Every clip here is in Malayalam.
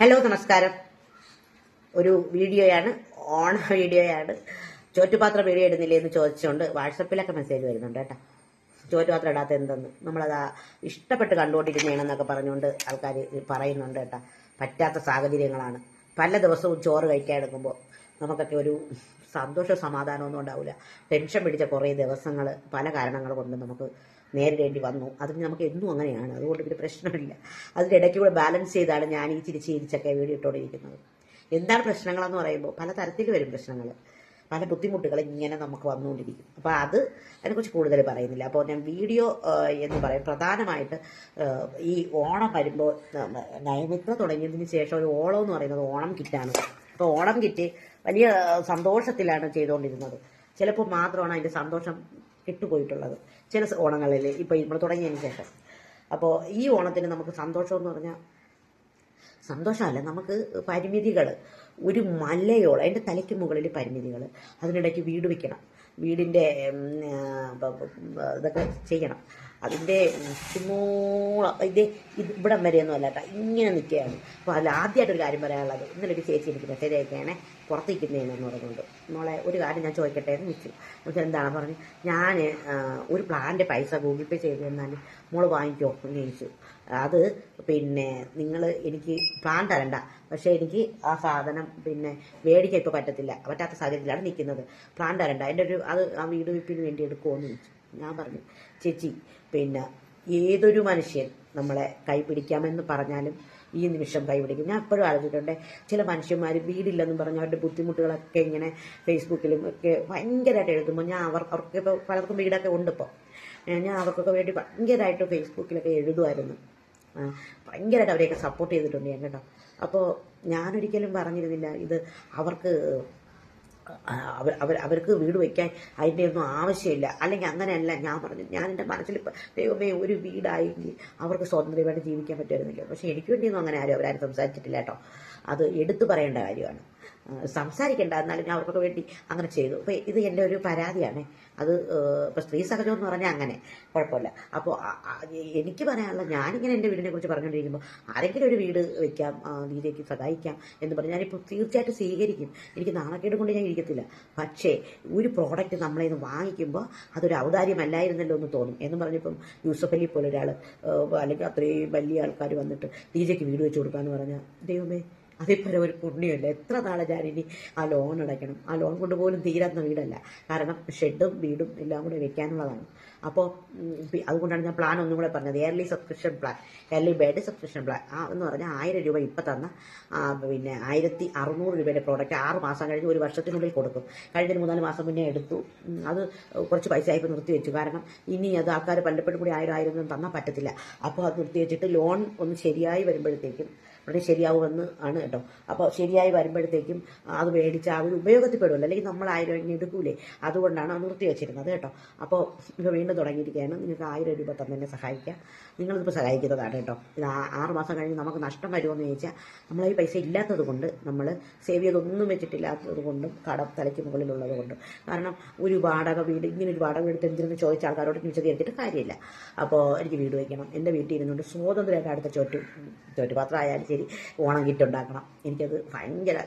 ഹലോ നമസ്കാരം. ഒരു വീഡിയോയാണ്, ഓണ വീഡിയോയാണ്. ചോറ്റുപാത്രം വീഡിയോ ഇടുന്നില്ലേ എന്ന് ചോദിച്ചുകൊണ്ട് വാട്സപ്പിലൊക്കെ മെസ്സേജ് വരുന്നുണ്ട് കേട്ടോ. ചോറ്റുപാത്രം ഇടാത്ത എന്തെന്ന് നമ്മളത് ഇഷ്ടപ്പെട്ട് കണ്ടുകൊണ്ടിരുന്നേണെന്നൊക്കെ പറഞ്ഞുകൊണ്ട് ആൾക്കാർ പറയുന്നുണ്ട് കേട്ടോ. പറ്റാത്ത സാഹചര്യങ്ങളാണ്. പല ദിവസവും ചോറ് കഴിക്കാൻ എടുക്കുമ്പോൾ നമുക്കൊക്കെ ഒരു സന്തോഷ സമാധാനമൊന്നും ഉണ്ടാവില്ല. ടെൻഷൻ പിടിച്ച കുറേ ദിവസങ്ങൾ പല കാരണങ്ങൾ കൊണ്ട് നമുക്ക് നേരിടേണ്ടി വന്നു. അതിന് നമുക്ക് എന്നും അങ്ങനെയാണ്, അതുകൊണ്ട് പിന്നെ പ്രശ്നമില്ല. അതിൻ്റെ ഇടയ്ക്ക് കൂടെ ബാലൻസ് ചെയ്താണ് ഞാൻ ഈ ചിരിച്ചൊക്കെ വീഡിയോ ഇട്ടുകൊണ്ടിരിക്കുന്നത്. എന്താണ് പ്രശ്നങ്ങളെന്ന് പറയുമ്പോൾ പല തരത്തിൽ വരും പ്രശ്നങ്ങൾ, പല ബുദ്ധിമുട്ടുകൾ ഇങ്ങനെ നമുക്ക് വന്നുകൊണ്ടിരിക്കും. അപ്പോൾ അതിനെക്കുറിച്ച് കൂടുതൽ പറയുന്നില്ല. അപ്പോൾ ഞാൻ വീഡിയോ എന്ന് പറയും പ്രധാനമായിട്ട് ഈ ഓണം വരുമ്പോൾ നൈമിത്ര തുടങ്ങിയതിന് ശേഷം ഒരു ഓണം എന്ന് പറയുന്നത് ഓണം കിറ്റാണ്. അപ്പോൾ ഓണം കിറ്റ് വലിയ സന്തോഷത്തിലാണ് ചെയ്തുകൊണ്ടിരുന്നത്. ചിലപ്പോൾ മാത്രമാണ് അതിൻ്റെ സന്തോഷം കിട്ടുപോയിട്ടുള്ളത് ചില ഓണങ്ങളിൽ, ഇപ്പോൾ നമ്മൾ തുടങ്ങിയതിന് ശേഷം. അപ്പോൾ ഈ ഓണത്തിന് നമുക്ക് സന്തോഷം എന്ന് പറഞ്ഞാൽ സന്തോഷമല്ല, നമുക്ക് പരിമിതികൾ, ഒരു മലയോളം അതിൻ്റെ തലയ്ക്ക് മുകളിൽ പരിമിതികൾ. അതിനിടയ്ക്ക് വീട് വയ്ക്കണം, വീടിൻ്റെ ഇതൊക്കെ ചെയ്യണം. അതിൻ്റെ ഇവിടം വരെയൊന്നും അല്ല കേട്ടോ, ഇങ്ങനെ നിൽക്കുകയാണ്. അപ്പോൾ അതിൽ ആദ്യമായിട്ടൊരു കാര്യം പറയാനുള്ളത്, ഇന്നലെ ഒരു ചേച്ചി എനിക്ക് മെസ്സേജ് അയക്കുകയാണെ പുറത്തേക്കുന്നതിനെന്ന് പറഞ്ഞുകൊണ്ട്. മോളെ ഒരു കാര്യം ഞാൻ ചോദിക്കട്ടെ എന്ന് വെച്ചു. പക്ഷെ എന്താണ് പറഞ്ഞു, ഞാൻ ഒരു പ്ലാൻ്റെ പൈസ ഗൂഗിൾ പേ ചെയ്ത് തന്നാൽ മോള് വാങ്ങിക്കോ എന്ന് ചോദിച്ചു. അത് പിന്നെ നിങ്ങൾ എനിക്ക് പ്ലാൻ തരണ്ട, പക്ഷേ എനിക്ക് ആ സാധനം മേടിക്കാൻ ഇപ്പോൾ പറ്റാത്ത സാഹചര്യത്തിലാണ് നിൽക്കുന്നത്. പ്ലാൻ തരണ്ട, എൻ്റെ അത് ആ വീട് വിപ്പിന് വേണ്ടി എടുക്കുമോ എന്ന് ചോദിച്ചു. ഞാൻ പറഞ്ഞു, ചേച്ചി ഏതൊരു മനുഷ്യൻ നമ്മളെ കൈപിടിക്കാമെന്ന് പറഞ്ഞാലും ഈ നിമിഷം കൈപിടിക്കും. ഞാൻ എപ്പോഴും ആലോചിച്ചിട്ടുണ്ട്, ചില മനുഷ്യന്മാർ വീടില്ലെന്നും പറഞ്ഞ് അവരുടെ ബുദ്ധിമുട്ടുകളൊക്കെ ഇങ്ങനെ ഫേസ്ബുക്കിലും ഒക്കെ ഭയങ്കരമായിട്ട് എഴുതുമ്പോൾ ഞാൻ അവർക്ക് ഇപ്പോൾ പലർക്കും വീടൊക്കെ ഉണ്ട്. ഇപ്പോൾ ഞാൻ അവർക്കൊക്കെ വേണ്ടി ഭയങ്കരമായിട്ട് ഫേസ്ബുക്കിലൊക്കെ എഴുതുമായിരുന്നു. ഭയങ്കരമായിട്ട് അവരെയൊക്കെ സപ്പോർട്ട് ചെയ്തിട്ടുണ്ട് ഞാൻ കേട്ടോ. അപ്പോൾ ഞാനൊരിക്കലും പറഞ്ഞിരുന്നില്ല ഇത് അവർക്ക് വീട് വയ്ക്കാൻ അതിൻ്റെ ഒന്നും ആവശ്യമില്ല, അല്ലെങ്കിൽ അങ്ങനെയല്ല ഞാൻ പറഞ്ഞു. ഞാൻ എൻ്റെ മനസ്സിൽ ദൈവമേ ഒരു വീടായെങ്കിൽ അവർക്ക് സ്വതന്ത്രമായിട്ട് ജീവിക്കാൻ പറ്റുമായിരുന്നില്ല. പക്ഷേ എനിക്ക് വേണ്ടിയൊന്നും അങ്ങനെ അവരാരും സംസാരിച്ചിട്ടില്ല കേട്ടോ. അത് എടുത്തു പറയേണ്ട കാര്യമാണ്, സംസാരിക്കേണ്ട. എന്നാലും ഞാൻ അവർക്കൊക്കെ വേണ്ടി അങ്ങനെ ചെയ്തു. അപ്പോൾ ഇത് എൻ്റെ ഒരു പരാതിയാണ്. അത് ഇപ്പോൾ സ്ത്രീ സഹജം എന്ന് പറഞ്ഞാൽ അങ്ങനെ കുഴപ്പമില്ല. അപ്പോൾ എനിക്ക് പറയാനുള്ള, ഞാനിങ്ങനെ എൻ്റെ വീടിനെ കുറിച്ച് പറഞ്ഞുകൊണ്ടിരിക്കുമ്പോൾ ആരെങ്കിലും ഒരു വീട് വയ്ക്കാം, നീതിക്ക് സഹായിക്കാം എന്ന് പറഞ്ഞ് ഞാനിപ്പോൾ തീർച്ചയായിട്ടും സ്വീകരിക്കും. എനിക്ക് നാണക്കേട് കൊണ്ട് ഞാൻ ഇരിക്കത്തില്ല. പക്ഷേ ഒരു പ്രോഡക്റ്റ് നമ്മളെ നിന്ന് വാങ്ങിക്കുമ്പോൾ അതൊരു ഔദാര്യമല്ലായിരുന്നല്ലോ എന്ന് തോന്നും. എന്ന് പറഞ്ഞപ്പം യൂസഫ് അലി പോലെ ഒരാൾ, അല്ലെങ്കിൽ അത്രയും വലിയ ആൾക്കാർ വന്നിട്ട് നീതിക്ക് വീട് വെച്ച് കൊടുക്കാമെന്ന് പറഞ്ഞാൽ ദൈവമേ, അതിപ്പോൾ ഒരു പുണ്യമല്ല. എത്ര നാളെ ഞാനിനി ആ ലോൺ അടയ്ക്കണം? ആ ലോൺ കൊണ്ടുപോലും തീരാത്ത വീടല്ല, കാരണം ഷെഡും വീടും എല്ലാം കൂടെ വെക്കാനുള്ളതാണ്. അപ്പോൾ അതുകൊണ്ടാണ് ഞാൻ പ്ലാൻ ഒന്നും കൂടെ പറഞ്ഞത്, yearly subscription plan, yearly bed subscription plan എന്ന് പറഞ്ഞാൽ 1000 രൂപ ഇപ്പം തന്ന 1600 രൂപയുടെ പ്രോഡക്റ്റ് 6 മാസം കഴിഞ്ഞ് 1 വർഷത്തിനുള്ളിൽ കൊടുക്കും. കഴിഞ്ഞ 3-4 മാസം മുന്നേ എടുത്തു. അത് കുറച്ച് പൈസ ആയിപ്പോൾ നിർത്തി വെച്ചു. കാരണം ഇനി അത് ആൾക്കാർ പലപ്പോഴും കൂടി 1000 തന്നാൽ പറ്റത്തില്ല. അപ്പോൾ അത് നിർത്തി വെച്ചിട്ട് ലോൺ ഒന്ന് ശരിയായി വരുമ്പോഴത്തേക്കും ഉടനെ ശരിയാവുമെന്ന് ആണ് കേട്ടോ. അപ്പോൾ ശരിയായി വരുമ്പോഴത്തേക്കും അത് മേടിച്ചാൽ അവർ ഉപയോഗത്തിൽപ്പെടുമല്ലോ, അല്ലെങ്കിൽ നമ്മൾ 1000 എടുക്കൂലേ. അതുകൊണ്ടാണ് അത് നിർത്തി വെച്ചിരുന്നത് കേട്ടോ. അപ്പോൾ ഇപ്പോൾ വീണ്ടും തുടങ്ങിയിരിക്കുകയാണ്. നിങ്ങൾക്ക് 1000 രൂപ തന്നെ സഹായിക്കാം. നിങ്ങളിതിപ്പോൾ സഹായിക്കുന്നതാണ് കേട്ടോ. ഇത് 6 മാസം കഴിഞ്ഞ് നമുക്ക് നഷ്ടം വരുമോയെന്ന് ചോദിച്ചാൽ, നമ്മൾ ഈ പൈസ ഇല്ലാത്തത് കൊണ്ട്, നമ്മൾ സേവ് ചെയ്തൊന്നും വെച്ചിട്ടില്ലാത്തത് കൊണ്ടും, കടം തലയ്ക്ക് മുകളിലുള്ളത് കൊണ്ടും. കാരണം ഒരു വാടക വീട്, ഇങ്ങനെ ഒരു വാടക വീട് എന്തിനെന്ന് ചോദിച്ച ആൾക്കാരോട് വിശദീകരിച്ചിട്ട് കാര്യമില്ല. അപ്പോൾ എനിക്ക് വീട് വയ്ക്കണം, എൻ്റെ വീട്ടിൽ ഇരുന്നുകൊണ്ട് സ്വതന്ത്രമായിട്ട് അടുത്ത ചോറ്റുപാത്രം ആയാലും ശരി ഓണം കിറ്റ് ഉണ്ടാക്കണം. എനിക്കത് ഭയങ്കര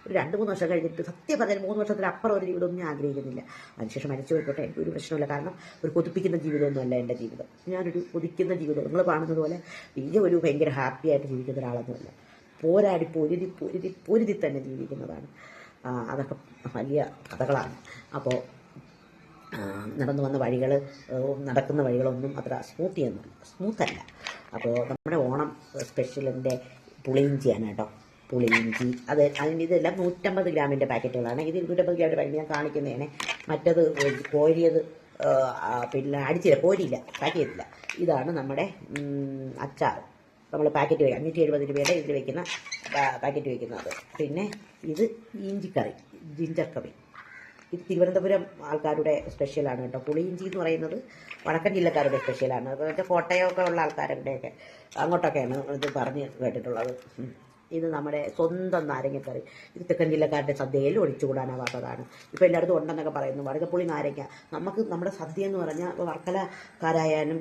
ഒരു 2-3 വർഷം കഴിഞ്ഞിട്ട്, സത്യം പറഞ്ഞാൽ 3 വർഷത്തിലപ്പുറം ഒരു ജീവിതമൊന്നും ഞാൻ ആഗ്രഹിക്കുന്നില്ല. അതിനുശേഷം മരിച്ചു പോയിക്കോട്ടെ, എനിക്കൊരു പ്രശ്നമില്ല. കാരണം ഒരു കൊതിപ്പിക്കുന്ന ജീവിതമൊന്നുമല്ല എൻ്റെ ജീവിതം. ഞാനൊരു കൊതിക്കുന്ന ജീവിതം, നിങ്ങൾ കാണുന്നത് പോലെ വലിയ ഒരു ഭയങ്കര ഹാപ്പി ആയിട്ട് ജീവിക്കുന്ന ഒരാളൊന്നുമല്ല. പോരാടി പൊരുതി തന്നെ ജീവിക്കുന്നതാണ്. അതൊക്കെ വലിയ കഥകളാണ്. അപ്പോൾ നടന്നു വന്ന വഴികൾ, നടക്കുന്ന വഴികളൊന്നും അത്ര സ്മൂത്തല്ല. അപ്പോൾ നമ്മുടെ ഓണം സ്പെഷ്യലിൻ്റെ പുളിയിഞ്ചിയാണ് കേട്ടോ. പുളിയിഞ്ചി ഇതെല്ലാം 150 ഗ്രാമിൻ്റെ പാക്കറ്റുകളാണ്. ഇത് 150 ഗ്രാമിൻ്റെ പാക്കറ്റ് ഞാൻ കാണിക്കുന്നതാണ്. മറ്റത് കോരിയത് അടിച്ചില്ല, കോരിയില്ല, പാക്ക് ചെയ്തില്ല. ഇതാണ് നമ്മുടെ അച്ചാർ. നമ്മൾ പാക്കറ്റ് വയ്ക്കുക 570 രൂപയുടെ ഇതിൽ വയ്ക്കുന്ന പാക്കറ്റ് വയ്ക്കുന്നത്. പിന്നെ ഇത് ഇഞ്ചിക്കറി, ജിഞ്ചർ കറി. ഇത് തിരുവനന്തപുരം ആൾക്കാരുടെ സ്പെഷ്യലാണ് കേട്ടോ. പുളിയിഞ്ചി എന്ന് പറയുന്നത് വടക്കൻ ജില്ലക്കാരുടെ സ്പെഷ്യലാണ്. അതെന്ന് വെച്ചാൽ കോട്ടയമൊക്കെ ഉള്ള ആൾക്കാരുടെയൊക്കെ അങ്ങോട്ടൊക്കെയാണ് ഇത് പറഞ്ഞ് കേട്ടിട്ടുള്ളത്. ഇത് നമ്മുടെ സ്വന്തം നാരങ്ങക്കറി. ഇത് തെക്കൻ ജില്ലക്കാരുടെ സദ്യയിൽ ഒഴിച്ചുകൂടാനാവാത്തതാണ്. ഇപ്പോൾ എല്ലായിടത്തും ഉണ്ടെന്നൊക്കെ പറയുന്നു വടകപ്പുളി നാരങ്ങ. നമുക്ക് നമ്മുടെ സദ്യ എന്ന് പറഞ്ഞാൽ വർക്കലക്കാരായാലും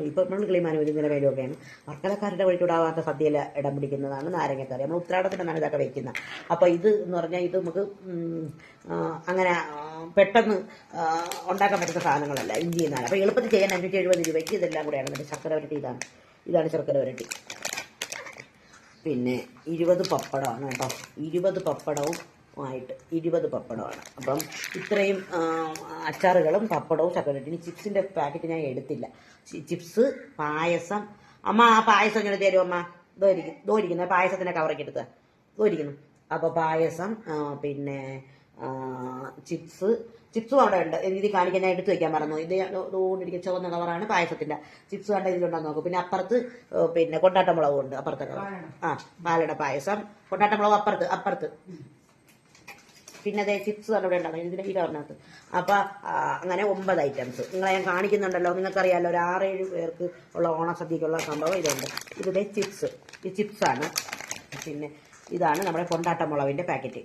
ഇപ്പോൾ നമ്മൾ കിളിമാനം നിലവേലുമൊക്കെയാണ് വർക്കലക്കാരുടെ ഒഴിച്ചുകൂടാവാത്ത സദ്യയിൽ ഇടം പിടിക്കുന്നതാണ് നാരങ്ങക്കറി. നമ്മൾ ഉത്രാടത്തിനാണ് ഇതൊക്കെ വയ്ക്കുന്നത്. അപ്പോൾ ഇത് എന്ന് പറഞ്ഞാൽ ഇത് നമുക്ക് അങ്ങനെ പെട്ടെന്ന് ഉണ്ടാക്കാൻ പറ്റുന്ന സാധനങ്ങളല്ല, ഇന്ത്യയിൽ നിന്നാണ്. അപ്പോൾ എളുപ്പത്തിൽ ചെയ്യാൻ 570 രൂപയ്ക്ക് ഇതെല്ലാം കൂടെയാണ്. നമ്മുടെ ശർക്കര വരട്ടി ഇതാണ് ശർക്കര വരട്ടി. പിന്നെ 20 പപ്പടമാണ് കേട്ടോ. 20 പപ്പടവും ആയിട്ട് 20 പപ്പടമാണ്. അപ്പം ഇത്രയും അച്ചാറുകളും പപ്പടവും ശർക്കര വരട്ടി. ചിപ്സിൻ്റെ പാക്കറ്റ് ഞാൻ എടുത്തില്ല. ചിപ്സ്, പായസം. അമ്മ ആ പായസം ഇങ്ങനെ തരും അമ്മ. ഇരിക്കുന്നു പായസത്തിൻ്റെ കവറൊക്കെ എടുത്ത് ഇരിക്കുന്നു. അപ്പോൾ പായസം, പിന്നെ ചിപ്സും അവിടെ ഉണ്ട്. ഇത് കാണിക്കാൻ ഞാൻ എടുത്ത് വെക്കാൻ മറന്നു. ഇത് തോന്നിരിക്കുന്ന ചുവന്ന കവറാണ് പായസത്തിന്റെ. ചിപ്സ് കണ്ട ഇതിലുണ്ടാകും നോക്കും. പിന്നെ അപ്പുറത്ത് പിന്നെ കൊണ്ടാട്ടമുളകും ഉണ്ട് അപ്പുറത്തെ കവർ. പാലട പായസം, കൊണ്ടാട്ടമുളക് അപ്പുറത്ത്. പിന്നെ അതേ ചിപ്സ് അവിടെ ഉണ്ടാകും ഇതിന്റെ ഈ കവറിനകത്ത്. അപ്പൊ അങ്ങനെ 9 ഐറ്റംസ് നിങ്ങളെ ഞാൻ കാണിക്കുന്നുണ്ടല്ലോ. നിങ്ങൾക്കറിയാമല്ലോ, ഒരു 6-7 പേർക്ക് ഉള്ള ഓണസദ്യക്കുള്ള സംഭവം ഇതുണ്ട്. ഇതേ ചിപ്സ്, ഈ ചിപ്സാണ്. പിന്നെ ഇതാണ് നമ്മുടെ കൊണ്ടാട്ടമുളകിന്റെ പാക്കറ്റ്.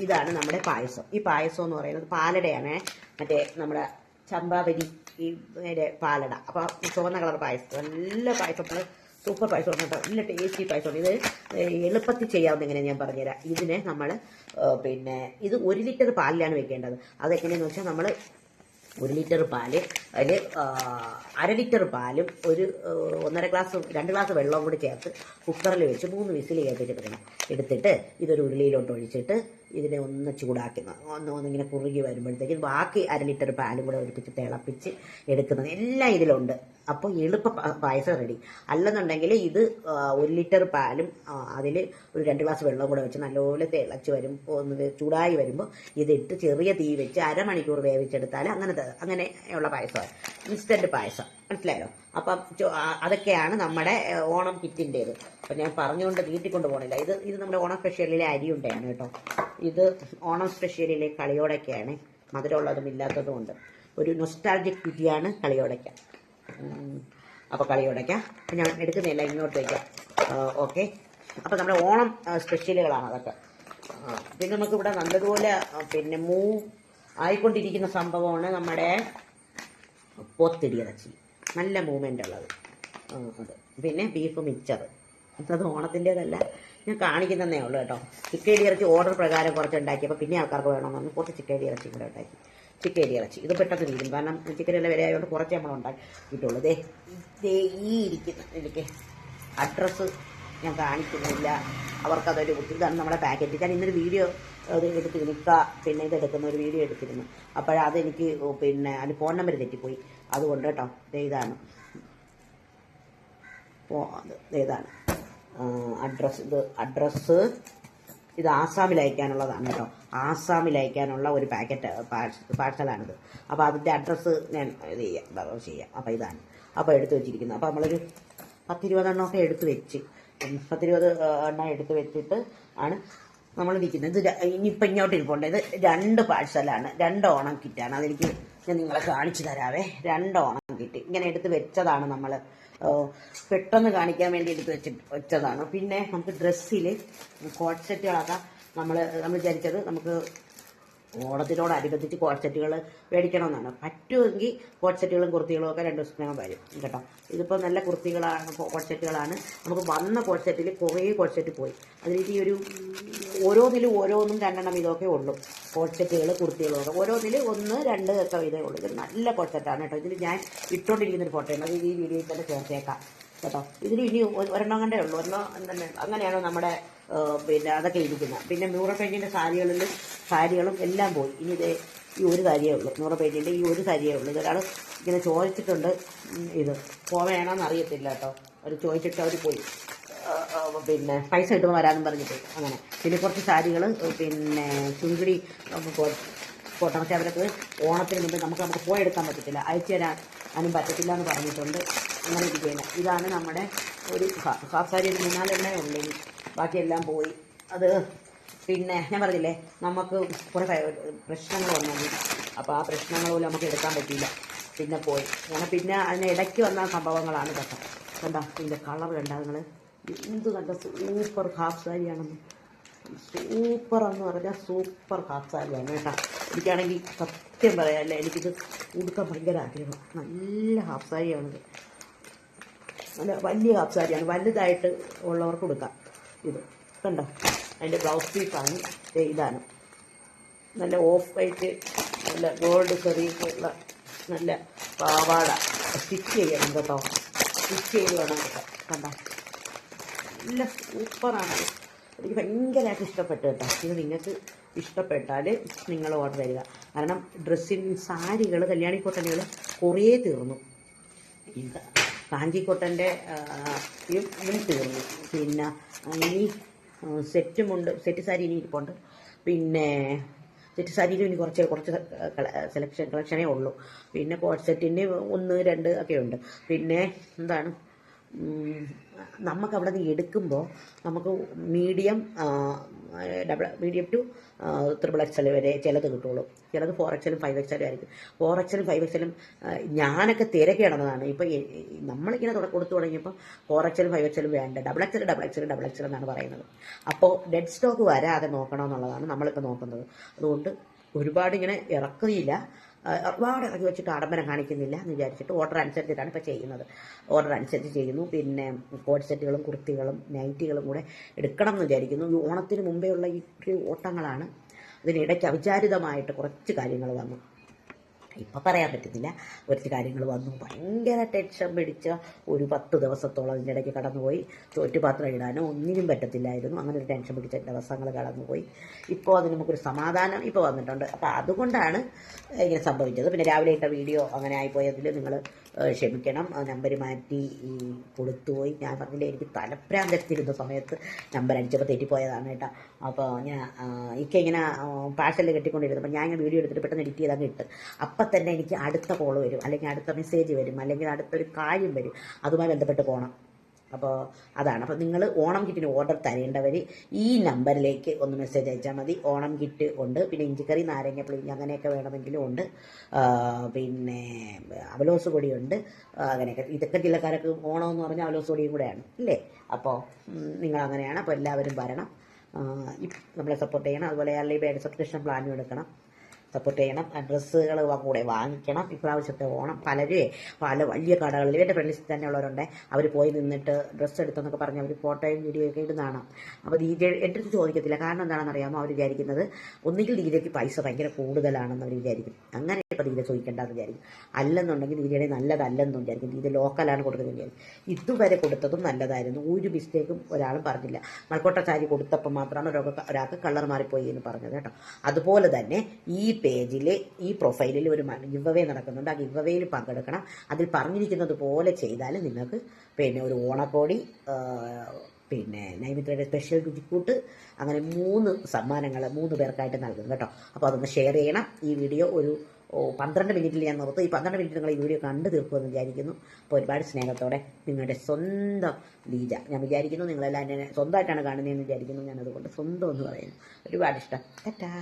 ഇതാണ് നമ്മുടെ പായസം. ഈ പായസം എന്ന് പറയുന്നത് പാലടയാണ്. മറ്റേ നമ്മുടെ ചമ്പാവരി ഈ പാലട. അപ്പോൾ ചുവന്ന കളർ പായസം, നല്ല പായസം, സൂപ്പർ പായസമാണ് കേട്ടോ. നല്ല ടേസ്റ്റി പായസമാണ്. ഇത് എളുപ്പത്തിൽ ചെയ്യാവുന്ന എങ്ങനെയാണ് ഞാൻ പറഞ്ഞുതരാം. ഇതിനെ നമ്മൾ പിന്നെ ഇത് 1 ലിറ്റർ പാലിലാണ് വെക്കേണ്ടത്. അതെങ്ങനെയാണെന്ന് വെച്ചാൽ നമ്മൾ 1 ലിറ്റർ പാല്, അതിൽ 1/2 ലിറ്റർ പാലും ഒരു 1.5 ഗ്ലാസ് 2 ഗ്ലാസ് വെള്ളവും കൂടി ചേർത്ത് കുക്കറിൽ വെച്ച് 3 വിസിൽ കേൾപ്പിച്ചെടുക്കണം. എടുത്തിട്ട് ഇതൊരു ഉരുളിയിലോട്ട് ഒഴിച്ചിട്ട് ഇതിനെ ഒന്ന് ചൂടാക്കുന്ന ഒന്നിങ്ങനെ കുറുകി വരുമ്പോഴത്തേക്കും ബാക്കി 1/2 ലിറ്റർ പാലും കൂടെ ഒഴിപ്പിച്ച് തിളപ്പിച്ച് എടുക്കുന്നത് എല്ലാം ഇതിലുണ്ട്. അപ്പോൾ എളുപ്പ പായസം റെഡി. അല്ലെന്നുണ്ടെങ്കിൽ ഇത് 1 ലിറ്റർ പാലും അതിൽ ഒരു 2 ഗ്ലാസ് വെള്ളം കൂടെ വെച്ച് നല്ലപോലെ തിളച്ച് ഒന്ന് ചൂടായി വരുമ്പോൾ ഇതിട്ട് ചെറിയ തീ വെച്ച് അരമണിക്കൂർ വേവിച്ചെടുത്താൽ അങ്ങനെയുള്ള പായസമാണ്. ഇൻസ്റ്റന്റ് പായസം, മനസ്സിലായോ? അപ്പം അതൊക്കെയാണ് നമ്മുടെ ഓണം കിറ്റിൻ്റേത്. അപ്പം ഞാൻ പറഞ്ഞുകൊണ്ട് നീട്ടിക്കൊണ്ട് പോകണില്ല. ഇത് നമ്മുടെ ഓണം സ്പെഷ്യലിലെ അരിയുണ്ടയാണ് കേട്ടോ. ഇത് ഓണം സ്പെഷ്യലിലെ കളിയോടൊക്കെയാണ്. മധുരമുള്ളതും ഇല്ലാത്തതും ഉണ്ട്. ഒരു നൊസ്റ്റാൾജിക് കിറ്റിയാണ് കളിയോടയ്ക്ക. അപ്പോൾ കളിയോടയ്ക്ക ഞാൻ എടുക്കുന്നില്ല, ഇങ്ങോട്ട് വയ്ക്കാം. ഓക്കെ, അപ്പോൾ നമ്മുടെ ഓണം സ്പെഷ്യലുകളാണ് അതൊക്കെ. പിന്നെ നമുക്കിവിടെ നല്ലതുപോലെ പിന്നെ ആയിക്കൊണ്ടിരിക്കുന്ന സംഭവമാണ് നമ്മുടെ പോത്തിടിയിറച്ചി. നല്ല മൂവ്മെൻ്റ് ഉള്ളത് അത്. പിന്നെ ബീഫ് മിക്സർ. അത് ഓണത്തിൻ്റെതല്ല, ഞാൻ കാണിക്കുന്നതേ ഉള്ളൂ കേട്ടോ. ചിക്കൻ ഇറച്ചി ഓർഡർ പ്രകാരം കുറച്ച് ഉണ്ടാക്കിയപ്പോൾ പിന്നെ ആൾക്കാർക്ക് വേണമെന്ന് പറഞ്ഞ് കുറച്ച് ചിക്കൻ ഇറച്ചി കൂടെ ഉണ്ടാക്കി. ചിക്കൻ ഇറച്ചി ഇത് പെട്ടെന്ന് ഇരിക്കും, കാരണം ചിക്കനെല്ലാം വില ആയതുകൊണ്ട് കുറച്ച് നമ്മൾ ഉണ്ടാക്കിയിട്ടുള്ളൂ. ഈ ഇരിക്കുന്ന എനിക്ക് അഡ്രസ്സ് ഞാൻ കാണിക്കുന്നില്ല, അവർക്കതൊരു ഇതാണ് നമ്മുടെ പാക്കറ്റ്. ഞാൻ ഇന്നൊരു വീഡിയോ അത് എടുത്തിരുന്നു, പിന്നെ ഇതെടുക്കുന്ന ഒരു വീഡിയോ എടുത്തിരുന്നു. അപ്പോഴതെനിക്ക് പിന്നെ അതിന് ഫോൺ നമ്പർ തെറ്റിപ്പോയി. അതുകൊണ്ട് കേട്ടോ ഇതാണ് അഡ്രസ്സ്. ഇത് ആസാമിൽ അയക്കാനുള്ളതാണ് കേട്ടോ. ആസാമിൽ അയക്കാനുള്ള ഒരു പാക്കറ്റ് പാഴ്സലാണിത്. അപ്പോൾ അതിൻ്റെ അഡ്രസ്സ് ഞാൻ ഇത് ചെയ്യാം. അപ്പോൾ ഇതാണ് അപ്പോൾ എടുത്ത് വെച്ചിരിക്കുന്നത്. അപ്പോൾ നമ്മളൊരു 10-20 എണ്ണമൊക്കെ എടുത്ത് വെച്ച് 10-20 എണ്ണം എടുത്ത് വെച്ചിട്ട് ആണ് നമ്മൾ നിൽക്കുന്നത്. ഇത് ഇനിയിപ്പോൾ ഇങ്ങോട്ട് ഇരിപ്പുണ്ട്. ഇത് 2 പാഴ്സലാണ്, 2 ഓണം കിറ്റാണ്. അതെനിക്ക് ഞാൻ നിങ്ങളെ കാണിച്ചു തരാവേ. 2 ഓണം കിറ്റ് ഇങ്ങനെ എടുത്ത് വെച്ചതാണ്. നമ്മൾ പെട്ടെന്ന് കാണിക്കാൻ വേണ്ടി എടുത്ത് വെച്ചതാണ്. പിന്നെ നമുക്ക് ഡ്രസ്സിൽ കോട്ട് സെറ്റുകളൊക്കെ നമ്മൾ വിചാരിച്ചത് നമുക്ക് ഓണത്തിനോടനുബന്ധിച്ച് കോട്ട് സെറ്റുകൾ മേടിക്കണമെന്നാണ്. പറ്റുമെങ്കിൽ കോട്ട് സെറ്റുകളും കുർത്തികളും ഒക്കെ 2 ദിവസത്തിനകം വരും കേട്ടോ. ഇതിപ്പോൾ നല്ല കുർത്തികളാണ്, കോട്ട് സെറ്റുകളാണ്. നമുക്ക് വന്ന കോട്ട് സെറ്റിൽ കുറേ കോട്ട് സെറ്റ് പോയി. അതിലേക്ക് ഈ ഒരു ഓരോന്നിലും ഓരോന്നും 2 എണ്ണം ഇതൊക്കെ ഉള്ളൂ. കോട്ട് സെറ്റുകൾ കുർത്തികളും ഒക്കെ ഓരോന്നിൽ 1-2 ഒക്കെ ഇതേ ഉള്ളൂ. ഇത് നല്ല കോട്ട് സെറ്റാണ് കേട്ടോ. ഇതിൽ ഞാൻ ഇട്ടുകൊണ്ടിരിക്കുന്നൊരു ഫോട്ടോയാണ്, അത് ഈ വീഡിയോയിൽ തന്നെ ചേർത്തേക്കാം കേട്ടോ. ഇതിൽ ഇനി 1 എണ്ണം കണ്ടേ ഉള്ളൂ. 1 എണ്ണം അങ്ങനെയാണ് നമ്മുടെ പിന്നെ അതൊക്കെ ഇരിക്കുന്നത്. പിന്നെ നൂറ് പെയിൻറ്റിൻ്റെ സാരികളും എല്ലാം പോയി. ഇനി ഇത് ഈ ഒരു സാരിയേ ഉള്ളൂ, നൂറ് പെയിൻറ്റിൻ്റെ ഈ ഒരു സാരിയേ ഉള്ളൂ. ഇതൊരാൾ ഇങ്ങനെ ചോദിച്ചിട്ടുണ്ട്, ഇത് പോവേണമെന്ന് അറിയത്തില്ല കേട്ടോ. അവർ ചോദിച്ചിട്ട് അവർ പോയി, പിന്നെ പൈസ കിട്ടുമ്പോൾ വരാമെന്ന് പറഞ്ഞിട്ട് അങ്ങനെ. പിന്നെ കുറച്ച് സാരികൾ പിന്നെ ചുങ്കിടി പോട്ടെ, പക്ഷേ അവർക്ക് ഓണത്തിന് മുമ്പ് നമുക്ക് പോയെടുക്കാൻ പറ്റത്തില്ല, അയച്ചു തരാനും പറ്റത്തില്ല എന്ന് പറഞ്ഞിട്ടുണ്ട്. അങ്ങനെ ഇരിക്കുകയില്ല. ഇതാണ് നമ്മുടെ ഒരു ഹാഫ് സാരി, ഒരു 3-4 എണ്ണേ ഉള്ളൂ. ബാക്കിയെല്ലാം പോയി. അത് പിന്നെ ഞാൻ പറഞ്ഞില്ലേ, നമുക്ക് കുറേ പ്രശ്നങ്ങൾ വന്നു. അപ്പോൾ ആ പ്രശ്നങ്ങൾ പോലും നമുക്ക് എടുക്കാൻ പറ്റിയില്ല, പിന്നെ പോയി അങ്ങനെ. പിന്നെ അതിനിടയ്ക്ക് വന്ന സംഭവങ്ങളാണ് ഇതൊക്കെ. കണ്ടോ ഇതിൻ്റെ കളർ കണ്ടാ നിങ്ങൾ? എന്ത് നല്ല സൂപ്പർ ഹാഫ് സാരിയാണെന്ന്. സൂപ്പറെന്ന് പറഞ്ഞാൽ സൂപ്പർ ഹാഫ് സാരിയാണ് കേട്ടോ. എനിക്കാണെങ്കിൽ സത്യം പറയാമല്ലേ, എനിക്കിത് ഉടുക്കാൻ ഭയങ്കര ആഗ്രഹം. നല്ല ഹാഫ് സാരിയാണിത്, നല്ല വലിയ ഹാഫ് സാരിയാണ്. വലുതായിട്ട് ഉള്ളവർക്ക് കൊടുക്കാം. ഇത് കണ്ടോ, അതിൻ്റെ ബ്ലൗസ് പീസാണ് ഇതാണ്. നല്ല ഓഫ് വൈറ്റ്, നല്ല ഗോൾഡ് ചെറിയുള്ള നല്ല പാവാട. സ്റ്റിച്ച് ചെയ്യണം കേട്ടോ, സ്റ്റിച്ച് ചെയ്ത് വേണം കേട്ടോ. കണ്ടോ, നല്ല സൂപ്പറാണ്. എനിക്ക് ഭയങ്കരമായിട്ട് ഇഷ്ടപ്പെട്ടു കേട്ടോ. ഇത് നിങ്ങൾക്ക് ഇഷ്ടപ്പെട്ടാൽ നിങ്ങൾ ഓർഡർ ചെയ്യുക. കാരണം ഡ്രസ്സിങ് സാരികൾ, കല്യാണി കോട്ടനുകൾ കുറേ തീർന്നു. കാഞ്ചിക്കോട്ടൻ്റെ ഇതും തീർന്നു. പിന്നെ ഇനി സെറ്റുമുണ്ട്, സെറ്റ് സാരി ഇനി ഇരിപ്പുണ്ട്. പിന്നെ സെറ്റ് സാരിയിലും ഇനി കുറച്ച് കളക്ഷനേ ഉള്ളൂ. പിന്നെ കോട്ട് സെറ്റിന് 1, 2 ഒക്കെ ഉണ്ട്. പിന്നെ എന്താണ്, നമുക്ക് അവിടെ നിന്ന് എടുക്കുമ്പോൾ നമുക്ക് മീഡിയം ടു XXL വരെ ചിലത് കിട്ടുള്ളൂ. ചിലത് 4XL 5XL ആയിരിക്കും. 4XL 5XL ഞാനൊക്കെ തിരക്കി കിടന്നതാണ്. ഇപ്പം നമ്മളിങ്ങനെ കൊടുത്തു തുടങ്ങിയപ്പോൾ 4XL 5XL വേണ്ട, XXL എന്നാണ് പറയുന്നത്. അപ്പോൾ ഡെഡ് സ്റ്റോക്ക് വരാതെ നോക്കണമെന്നുള്ളതാണ് നമ്മളിപ്പോൾ നോക്കുന്നത്. അതുകൊണ്ട് ഒരുപാട് ഇങ്ങനെ ഇറക്കില്ല, ഒരുപാട് ഇറക്കി വെച്ചിട്ട് ആഡംബരം കാണിക്കുന്നില്ല എന്ന് വിചാരിച്ചിട്ട് ഓർഡർ അനുസരിച്ചിട്ടാണ് ഇപ്പോൾ ചെയ്യുന്നത്. ഓർഡർ അനുസരിച്ച് ചെയ്യുന്നു. പിന്നെ കോഡ് സെറ്റുകളും കുർത്തികളും നൈറ്റികളും കൂടെ എടുക്കണം എന്ന് വിചാരിക്കുന്നു. ഈ ഓണത്തിന് മുമ്പേ ഉള്ള ഈ ഓട്ടങ്ങളാണ്. അതിനിടയ്ക്ക് അവിചാരിതമായിട്ട് കുറച്ച് കാര്യങ്ങൾ വന്നു. ഇപ്പം പറയാൻ പറ്റുന്നില്ല, കുറച്ച് കാര്യങ്ങൾ വന്നു. ഭയങ്കര ടെൻഷൻ പിടിച്ച ഒരു 10 ദിവസത്തോളം അതിൻ്റെ ഇടയ്ക്ക് കടന്നുപോയി. ചോറ്റുപാത്രം ഇടാനോ ഒന്നിനും പറ്റത്തില്ലായിരുന്നു. അങ്ങനെ ഒരു ടെൻഷൻ പിടിച്ച ദിവസങ്ങൾ കടന്നുപോയി. ഇപ്പോൾ അതിന് നമുക്കൊരു സമാധാനം ഇപ്പോൾ വന്നിട്ടുണ്ട്. അപ്പോൾ അതുകൊണ്ടാണ് ഇങ്ങനെ സംഭവിച്ചത്. പിന്നെ രാവിലെ ഇട്ട വീഡിയോ അങ്ങനെ ആയിപ്പോയതിൽ നിങ്ങൾ ക്ഷമിക്കണം. നമ്പർ മാറ്റി കൊടുത്തുപോയി. ഞാൻ പറഞ്ഞില്ലേ, എനിക്ക് തലപ്രാന്തത്തിരുന്ന സമയത്ത് നമ്പർ അടിച്ചപ്പോൾ തെറ്റിപ്പോയതാണ് കേട്ടോ. അപ്പോൾ ഇങ്ങനെ പാഴ്സലിൽ കെട്ടിക്കൊണ്ടിരുന്നു. അപ്പോൾ ഞാൻ ഇങ്ങനെ വീഡിയോ എടുത്തിട്ട് പെട്ടെന്ന് എഡിറ്റ് ചെയ്ത് അങ്ങ് ഇട്ട്. അപ്പം തന്നെ എനിക്ക് അടുത്ത കോൾ വരും, അല്ലെങ്കിൽ അടുത്ത മെസ്സേജ് വരും, അല്ലെങ്കിൽ അടുത്തൊരു കാര്യം വരും. അതുമായി ബന്ധപ്പെട്ട് പോകണം. അപ്പോൾ അതാണ്. അപ്പോൾ നിങ്ങൾ ഓണം കിറ്റിന് ഓർഡർ തരേണ്ടവർ ഈ നമ്പറിലേക്ക് ഒന്ന് മെസ്സേജ് അയച്ചാൽ മതി. ഓണം കിറ്റ് ഉണ്ട്, പിന്നെ ഇഞ്ചിക്കറി, നാരങ്ങ പുളിങ്ങ അങ്ങനെയൊക്കെ വേണമെങ്കിലും ഉണ്ട്. പിന്നെ അവലോസ് പൊടിയുണ്ട്, അങ്ങനെയൊക്കെ. ഇതൊക്കെ ജില്ലക്കാരൊക്കെ ഓണം എന്ന് പറഞ്ഞാൽ അവലോസ് പൊടിയും കൂടെയാണ് അല്ലേ. അപ്പോൾ നിങ്ങൾ അങ്ങനെയാണ്. അപ്പോൾ എല്ലാവരും വരണം, നമ്മളെ സപ്പോർട്ട് ചെയ്യണം. അതുപോലെ അല്ലെങ്കിൽ സബ്സ്ക്രിപ്ഷൻ പ്ലാനും എടുക്കണം, സപ്പോർട്ട് ചെയ്യണം. ഡ്രസ്സുകൾ കൂടെ വാങ്ങിക്കണം. ഇപ്രാവശ്യത്തെ ഓണം പല വലിയ കടകളിൽ എൻ്റെ ഫ്രണ്ട്സിൽ തന്നെ ഉള്ളവരുണ്ട്. അവർ പോയി നിന്നിട്ട് ഡ്രസ്സ് എടുത്തെന്നൊക്കെ പറഞ്ഞ് അവർ ഫോട്ടോയും വീഡിയോ ഒക്കെ ഇടുന്നതാണ്. അപ്പോൾ എൻ്റെ അടുത്ത് ചോദിക്കത്തില്ല. കാരണം എന്താണെന്ന് അറിയാമോ, അവർ വിചാരിക്കുന്നത് ഒന്നുകിൽ ദീജയ്ക്ക് പൈസ ഭയങ്കര കൂടുതലാണെന്ന് അവർ വിചാരിക്കും. അങ്ങനെ ഇപ്പോൾ ദീജ ചോദിക്കേണ്ടതെന്ന് വിചാരിക്കും. അല്ലെന്നുണ്ടെങ്കിൽ ദീജയുടെ നല്ലതല്ലെന്ന് വിചാരിക്കും. ദീജ ലോക്കലാണ് കൊടുക്കുന്നത് വിചാരിക്കും. ഇതുവരെ കൊടുത്തതും നല്ലതായിരുന്നു, ഒരു മിസ്റ്റേക്കും ഒരാളും പറഞ്ഞില്ല. മൽക്കോട്ട സാരി കൊടുത്തപ്പോൾ മാത്രമാണ് ഒരാൾക്ക് കളർ മാറിപ്പോയി എന്ന് പറഞ്ഞത് കേട്ടോ. അതുപോലെ തന്നെ ഈ പേജിൽ, ഈ പ്രൊഫൈലിൽ ഒരു ഗിവ് അവേ നടക്കുന്നുണ്ട്. ആ ഗിവ് അവേയിൽ പങ്കെടുക്കണം. അതിൽ പറഞ്ഞിരിക്കുന്നത് പോലെ ചെയ്താൽ നിങ്ങൾക്ക് പിന്നെ ഒരു ഓണക്കോടി, പിന്നെ നൈമിത്രയുടെ സ്പെഷ്യൽ രുചിക്കൂട്ട്, അങ്ങനെ 3 സമ്മാനങ്ങൾ 3 പേർക്കായിട്ട് നൽകും കേട്ടോ. അപ്പോൾ അതൊന്ന് ഷെയർ ചെയ്യണം. ഈ വീഡിയോ ഒരു 12 മിനിറ്റിൽ ഞാൻ നിർത്തും. ഈ 12 മിനിറ്റ് നിങ്ങൾ ഈ വീഡിയോ കണ്ടു തീർക്കുമെന്ന് വിചാരിക്കുന്നു. അപ്പോൾ ഒരുപാട് സ്നേഹത്തോടെ നിങ്ങളുടെ സ്വന്തം ലീജ. ഞാൻ വിചാരിക്കുന്നു നിങ്ങളെല്ലാം എന്നെ സ്വന്തമായിട്ടാണ് കാണുന്നതെന്ന് വിചാരിക്കുന്നു. ഞാനതുകൊണ്ട് സ്വന്തം എന്ന് പറയുന്നു. ഒരുപാട് ഇഷ്ടം. ടാറ്റാ.